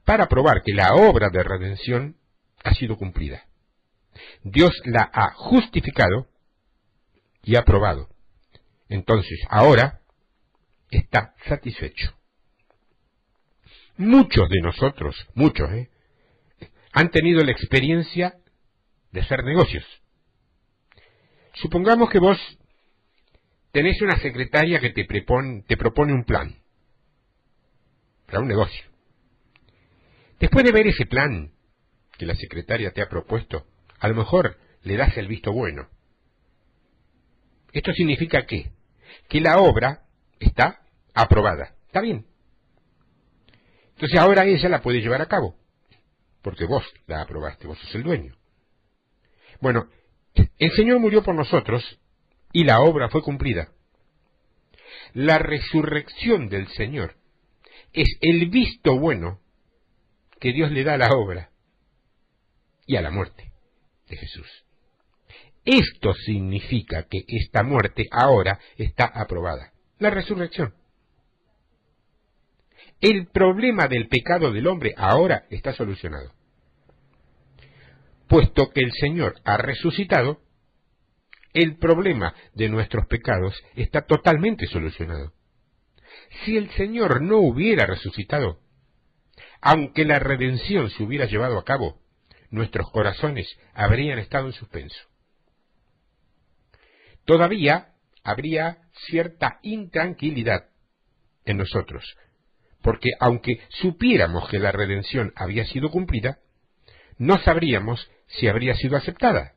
Speaker 1: para probar que la obra de redención ha sido cumplida. Dios la ha justificado y aprobado. Entonces, ahora está satisfecho. Muchos de nosotros, han tenido la experiencia de hacer negocios. Supongamos que vos tenés una secretaria que te propone un plan para un negocio. Después de ver ese plan que la secretaria te ha propuesto, a lo mejor le das el visto bueno. Esto significa ¿qué? Que la obra está aprobada. ¿Está bien? Entonces ahora ella la puede llevar a cabo, porque vos la aprobaste, vos sos el dueño. Bueno, el Señor murió por nosotros y la obra fue cumplida. La resurrección del Señor es el visto bueno que Dios le da a la obra y a la muerte de Jesús. Esto significa que esta muerte ahora está aprobada. La resurrección. El problema del pecado del hombre ahora está solucionado. Puesto que el Señor ha resucitado, el problema de nuestros pecados está totalmente solucionado. Si el Señor no hubiera resucitado, aunque la redención se hubiera llevado a cabo, nuestros corazones habrían estado en suspenso. Todavía habría cierta intranquilidad en nosotros, porque aunque supiéramos que la redención había sido cumplida, no sabríamos si habría sido aceptada.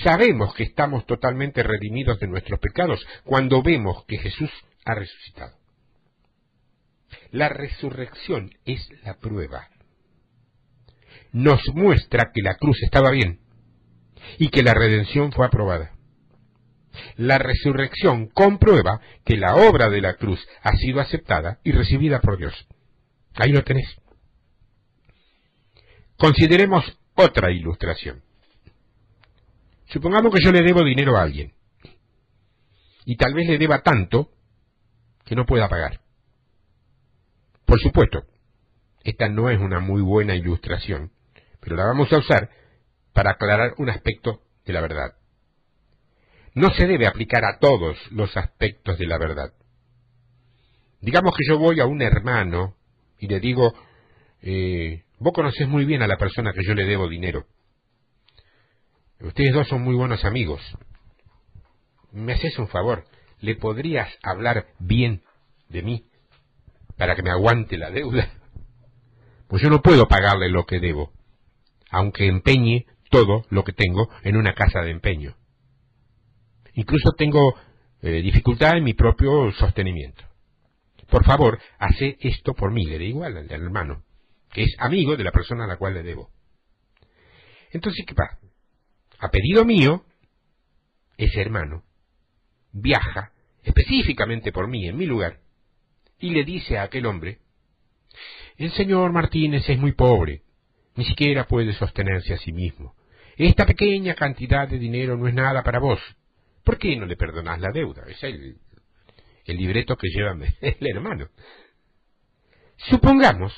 Speaker 1: Sabemos que estamos totalmente redimidos de nuestros pecados cuando vemos que Jesús ha resucitado. La resurrección es la prueba. Nos muestra que la cruz estaba bien y que la redención fue aprobada. La resurrección comprueba que la obra de la cruz ha sido aceptada y recibida por Dios. Ahí lo tenés. Consideremos otra ilustración. Supongamos que yo le debo dinero a alguien, y tal vez le deba tanto que no pueda pagar. Por supuesto, esta no es una muy buena ilustración, pero la vamos a usar para aclarar un aspecto de la verdad. No se debe aplicar a todos los aspectos de la verdad. Digamos que yo voy a un hermano y le digo, vos conocés muy bien a la persona que yo le debo dinero. Ustedes dos son muy buenos amigos. ¿Me haces un favor? ¿Le podrías hablar bien de mí para que me aguante la deuda? Pues yo no puedo pagarle lo que debo, aunque empeñe todo lo que tengo en una casa de empeño. Incluso tengo dificultad en mi propio sostenimiento. Por favor, hace esto por mí, le digo al hermano, que es amigo de la persona a la cual le debo. Entonces, ¿qué pasa? A pedido mío, ese hermano viaja específicamente por mí, en mi lugar, y le dice a aquel hombre, el señor Martínez es muy pobre, ni siquiera puede sostenerse a sí mismo. Esta pequeña cantidad de dinero no es nada para vos. ¿Por qué no le perdonás la deuda? Es el libreto que lleva el hermano. Supongamos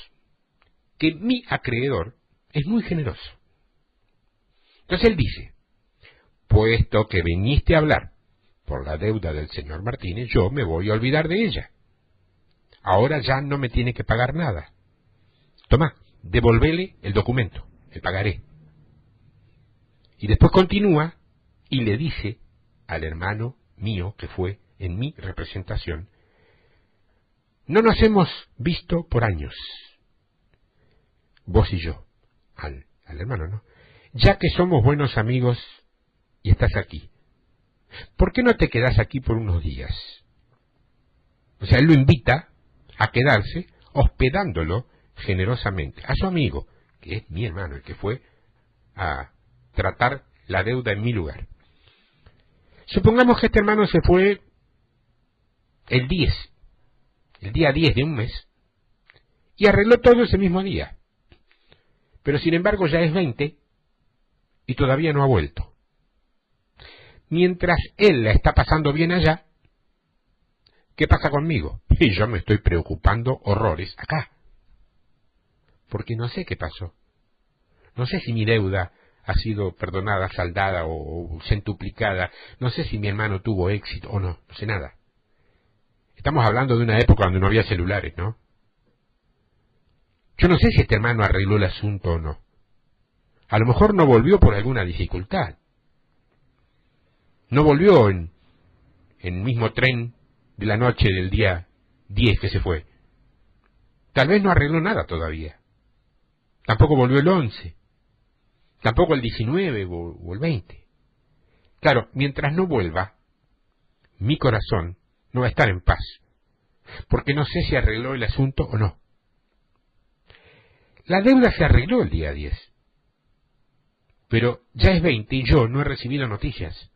Speaker 1: que mi acreedor es muy generoso. Entonces él dice, puesto que viniste a hablar por la deuda del señor Martínez, yo me voy a olvidar de ella. Ahora ya no me tiene que pagar nada. Tomá, devolvele el documento, el pagaré. Y después continúa y le dice al hermano mío, que fue en mi representación, no nos hemos visto por años, vos y yo, al hermano, ¿no? Ya que somos buenos amigos y estás aquí, ¿por qué no te quedás aquí por unos días? O sea, él lo invita a quedarse, hospedándolo generosamente a su amigo, que es mi hermano, el que fue a tratar la deuda en mi lugar. Supongamos que este hermano se fue el día 10 de un mes, y arregló todo ese mismo día. Pero sin embargo ya es 20 y todavía no ha vuelto. Mientras él la está pasando bien allá, ¿qué pasa conmigo? Y yo me estoy preocupando horrores acá. Porque no sé qué pasó. No sé si mi deuda ha sido perdonada, saldada o centuplicada. No sé si mi hermano tuvo éxito o no. No sé nada. Estamos hablando de una época donde no había celulares, ¿no? Yo no sé si este hermano arregló el asunto o no. A lo mejor no volvió por alguna dificultad. No volvió en el mismo tren de la noche del día 10 que se fue. Tal vez no arregló nada todavía. Tampoco volvió el 11. Tampoco el 19 o el 20. Claro, mientras no vuelva, mi corazón no va a estar en paz, porque no sé si arregló el asunto o no. La deuda se arregló el día 10, pero ya es 20 y yo no he recibido noticias.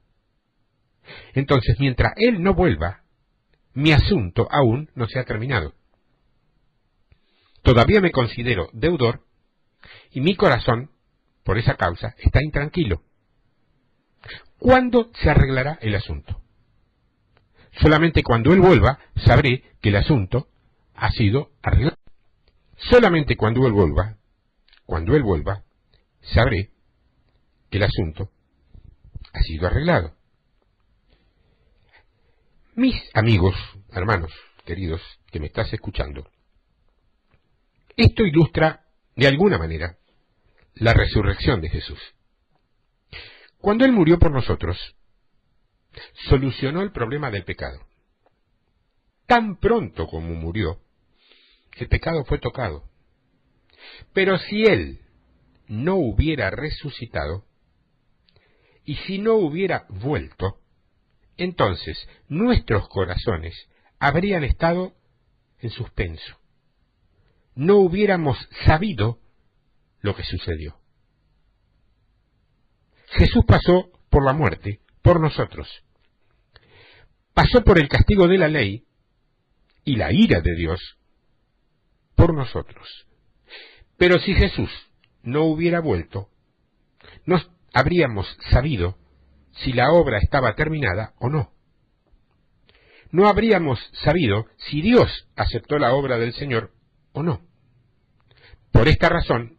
Speaker 1: Entonces, mientras él no vuelva, mi asunto aún no se ha terminado. Todavía me considero deudor y mi corazón, por esa causa, está intranquilo. ¿Cuándo se arreglará el asunto? Solamente cuando él vuelva, sabré que el asunto ha sido arreglado. Solamente cuando él vuelva, sabré que el asunto ha sido arreglado. Mis amigos, hermanos, queridos, que me estás escuchando, esto ilustra, de alguna manera, la resurrección de Jesús. Cuando Él murió por nosotros, solucionó el problema del pecado. Tan pronto como murió, el pecado fue tocado. Pero si Él no hubiera resucitado, y si no hubiera vuelto, entonces nuestros corazones habrían estado en suspenso. No hubiéramos sabido lo que sucedió. Jesús pasó por la muerte, por nosotros. Pasó por el castigo de la ley y la ira de Dios por nosotros. Pero si Jesús no hubiera vuelto, no habríamos sabido si la obra estaba terminada o no. No habríamos sabido si Dios aceptó la obra del Señor o no. Por esta razón,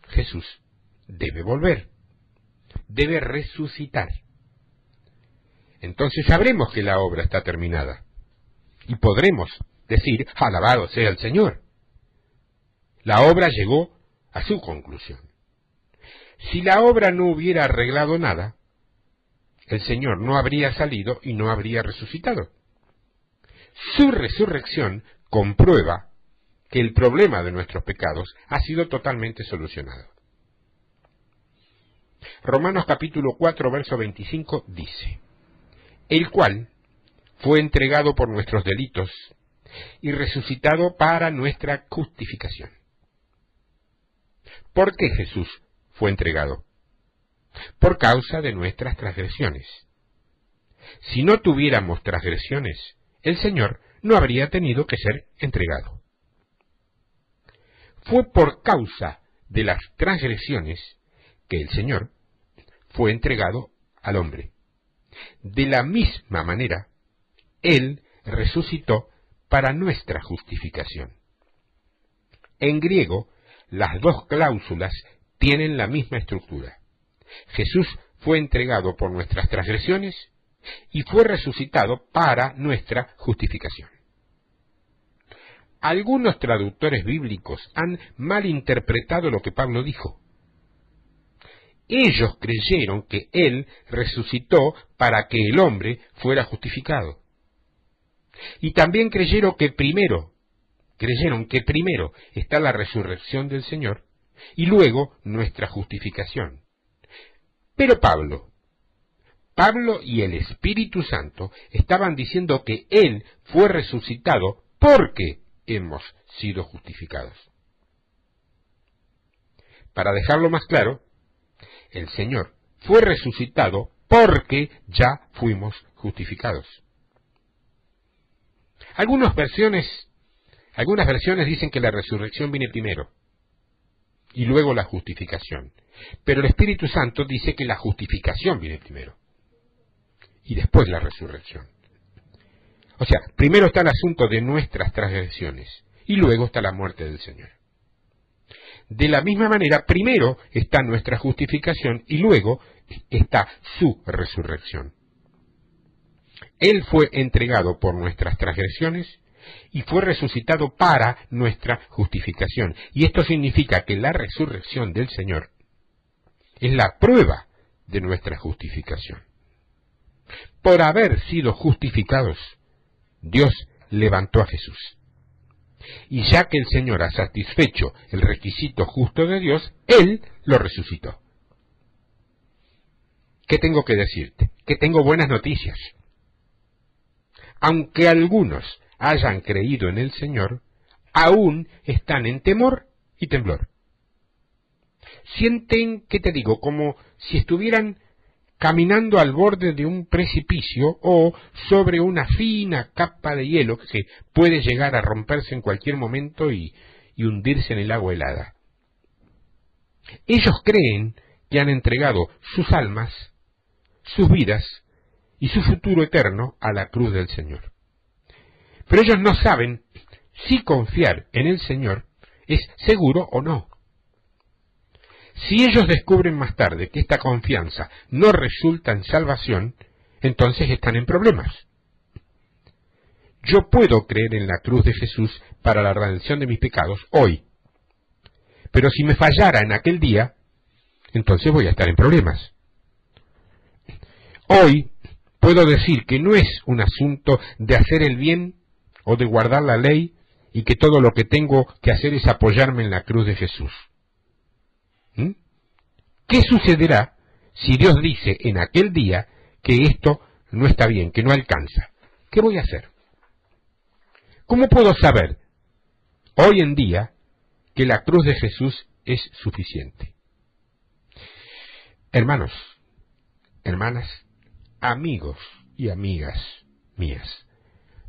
Speaker 1: Jesús debe volver, debe resucitar. Entonces sabremos que la obra está terminada y podremos decir, alabado sea el Señor. La obra llegó a su conclusión. Si la obra no hubiera arreglado nada, el Señor no habría salido y no habría resucitado. Su resurrección comprueba que el problema de nuestros pecados ha sido totalmente solucionado. Romanos capítulo 4, verso 25 dice, el cual fue entregado por nuestros delitos y resucitado para nuestra justificación. ¿Por qué Jesús fue entregado? Por causa de nuestras transgresiones. Si no tuviéramos transgresiones, el Señor no habría tenido que ser entregado. Fue por causa de las transgresiones que el Señor fue entregado al hombre. De la misma manera, Él resucitó para nuestra justificación. En griego, las dos cláusulas tienen la misma estructura. Jesús fue entregado por nuestras transgresiones y fue resucitado para nuestra justificación. Algunos traductores bíblicos han malinterpretado lo que Pablo dijo. Ellos creyeron que Él resucitó para que el hombre fuera justificado. Y también creyeron que primero está la resurrección del Señor y luego nuestra justificación. Pero Pablo y el Espíritu Santo estaban diciendo que Él fue resucitado porque hemos sido justificados. Para dejarlo más claro, el Señor fue resucitado porque ya fuimos justificados. Algunas versiones dicen que la resurrección viene primero y luego la justificación. Pero el Espíritu Santo dice que la justificación viene primero y después la resurrección. O sea, primero está el asunto de nuestras transgresiones y luego está la muerte del Señor. De la misma manera, primero está nuestra justificación y luego está su resurrección. Él fue entregado por nuestras transgresiones y fue resucitado para nuestra justificación. Y esto significa que la resurrección del Señor es la prueba de nuestra justificación. Por haber sido justificados, Dios levantó a Jesús. Y ya que el Señor ha satisfecho el requisito justo de Dios, Él lo resucitó. ¿Qué tengo que decirte? Que tengo buenas noticias. Aunque algunos hayan creído en el Señor, aún están en temor y temblor. Sienten, ¿qué te digo?, como si estuvieran caminando al borde de un precipicio o sobre una fina capa de hielo que puede llegar a romperse en cualquier momento y hundirse en el agua helada. Ellos creen que han entregado sus almas, sus vidas y su futuro eterno a la cruz del Señor. Pero ellos no saben si confiar en el Señor es seguro o no. Si ellos descubren más tarde que esta confianza no resulta en salvación, entonces están en problemas. Yo puedo creer en la cruz de Jesús para la redención de mis pecados hoy, pero si me fallara en aquel día, entonces voy a estar en problemas. Hoy puedo decir que no es un asunto de hacer el bien o de guardar la ley y que todo lo que tengo que hacer es apoyarme en la cruz de Jesús. ¿Qué sucederá si Dios dice en aquel día que esto no está bien, que no alcanza? ¿Qué voy a hacer? ¿Cómo puedo saber hoy en día que la cruz de Jesús es suficiente? Hermanos, hermanas, amigos y amigas mías,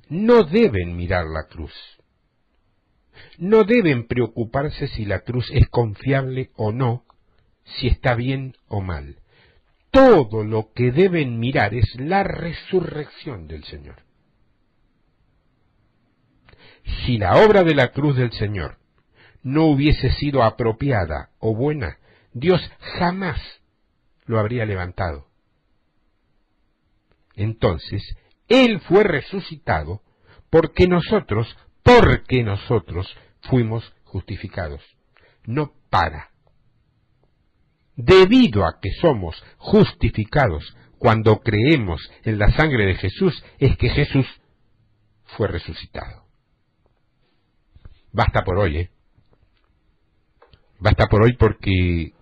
Speaker 1: no deben mirar la cruz. No deben preocuparse si la cruz es confiable o no, si está bien o mal. Todo lo que deben mirar es la resurrección del Señor. Si la obra de la cruz del Señor no hubiese sido apropiada o buena, Dios jamás lo habría levantado. Entonces, Él fue resucitado porque nosotros fuimos justificados, no para. Debido a que somos justificados cuando creemos en la sangre de Jesús, es que Jesús fue resucitado. Basta por hoy, Basta por hoy porque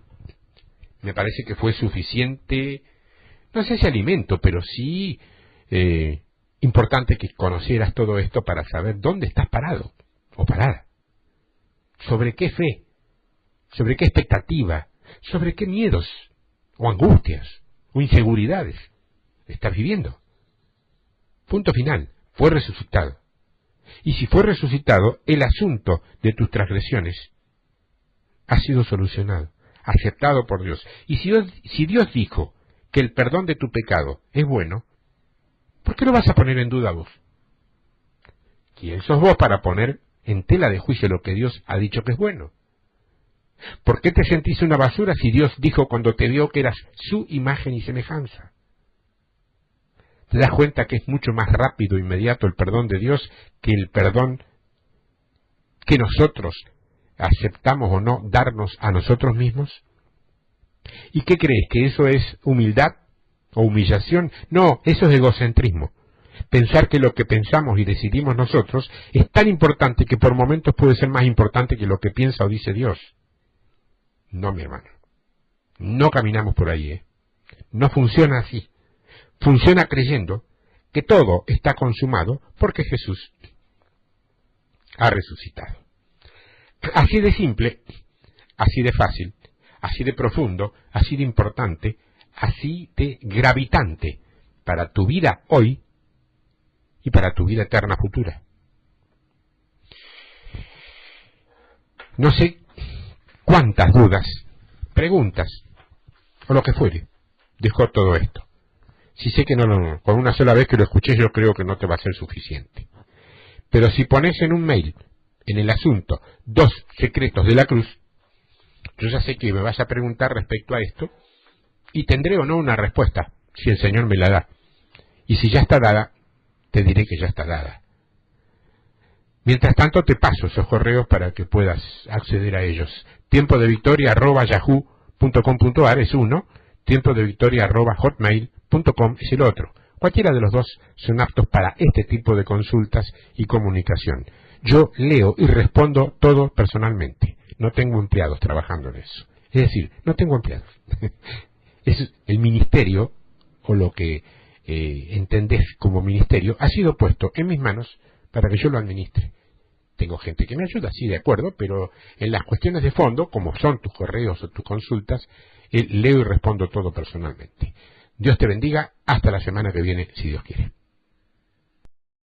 Speaker 1: me parece que fue suficiente, no sé si alimento, pero sí importante que conocieras todo esto para saber dónde estás parado o parada. Sobre qué fe, sobre qué expectativa, sobre qué miedos o angustias o inseguridades estás viviendo. Punto final, fue resucitado. Y si fue resucitado, el asunto de tus transgresiones ha sido solucionado, aceptado por Dios. Y si Dios dijo que el perdón de tu pecado es bueno, ¿por qué lo vas a poner en duda vos? ¿Quién sos vos para poner en tela de juicio lo que Dios ha dicho que es bueno? ¿Por qué te sentís una basura si Dios dijo cuando te vio que eras su imagen y semejanza? ¿Te das cuenta que es mucho más rápido e inmediato el perdón de Dios que el perdón que nosotros aceptamos o no darnos a nosotros mismos? ¿Y qué crees? ¿Que eso es humildad o humillación? No, eso es egocentrismo. Pensar que lo que pensamos y decidimos nosotros es tan importante que por momentos puede ser más importante que lo que piensa o dice Dios. No, mi hermano. No caminamos por ahí, ¿eh? No funciona así. Funciona creyendo que todo está consumado porque Jesús ha resucitado. Así de simple, así de fácil, así de profundo, así de importante, así de gravitante para tu vida hoy y para tu vida eterna futura. No sé cuántas dudas, preguntas, o lo que fuere, dejó todo esto. Si sé que con una sola vez que lo escuché yo creo que no te va a ser suficiente. Pero si pones en un mail, en el asunto, 2 secretos de la cruz, yo ya sé que me vas a preguntar respecto a esto, y tendré o no una respuesta, si el Señor me la da. Y si ya está dada, te diré que ya está dada. Mientras tanto te paso esos correos para que puedas acceder a ellos. tiempodevictoria@yahoo.com.ar es uno, tiempodevictoria@hotmail.com es el otro. Cualquiera de los dos son aptos para este tipo de consultas y comunicación. Yo leo y respondo todo personalmente. No tengo empleados trabajando en eso. Es decir, no tengo empleados. Es el ministerio, o lo que entendés como ministerio, ha sido puesto en mis manos para que yo lo administre. Tengo gente que me ayuda, sí, de acuerdo, pero en las cuestiones de fondo, como son tus correos o tus consultas, leo y respondo todo personalmente. Dios te bendiga, hasta la semana que viene, si Dios quiere.